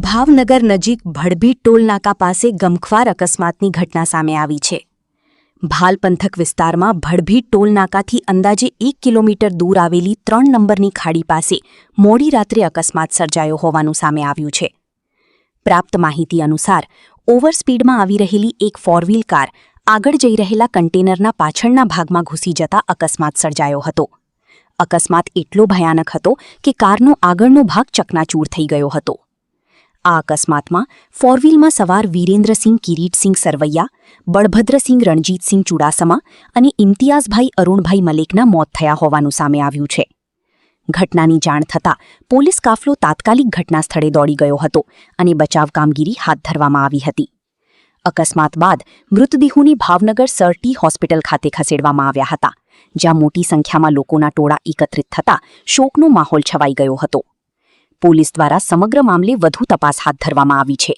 ભાવનગર નજીક ભડભી ટોલનાકા પાસે ગમખ્વાર અકસ્માતની ઘટના સામે આવી છે. ભાલ પંથક વિસ્તારમાં ભડભી ટોલનાકાથી અંદાજે 1 કિલોમીટર દૂર આવેલી 3 નંબરની ખાડી પાસે મોડી રાત્રે અકસ્માત સર્જાયો હોવાનું સામે આવ્યું છે. પ્રાપ્ત માહિતી અનુસાર ઓવરસ્પીડમાં આવી રહેલી એક ફોરવ્હીલ કાર આગળ જઈ રહેલા કન્ટેનરના પાછળના ભાગમાં ઘૂસી જતા અકસ્માત સર્જાયો હતો. અકસ્માત એટલો ભયાનક હતો કે કારનો આગળનો ભાગ ચકનાચૂર થઈ ગયો હતો. આ અકસ્માતમાં ફોરવ્હીલમાં સવાર વીરેન્દ્રસિંહ કિરીટસિંહ સરવૈયા, બળભદ્રસિંહ રણજીતસિંહ ચુડાસમા અને ઇમ્તિયાઝભાઈ અરુણભાઈ મલેકના મોત થયા હોવાનું સામે આવ્યું છે. ઘટનાની જાણ થતાં પોલીસ કાફલો તાત્કાલિક ઘટના સ્થળે દોડી ગયો હતો અને બચાવ કામગીરી હાથ ધરવામાં આવી હતી. અકસ્માત બાદ મૃતદેહોને ભાવનગર સરટી હોસ્પિટલ ખાતે ખસેડવામાં આવ્યા હતા, જ્યાં મોટી સંખ્યામાં લોકોના ટોળા એકત્રિત થતાં શોકનો માહોલ છવાઈ ગયો હતો. પોલીસ દ્વારા સમગ્ર મામલે વધુ તપાસ હાથ ધરવામાં આવી છે.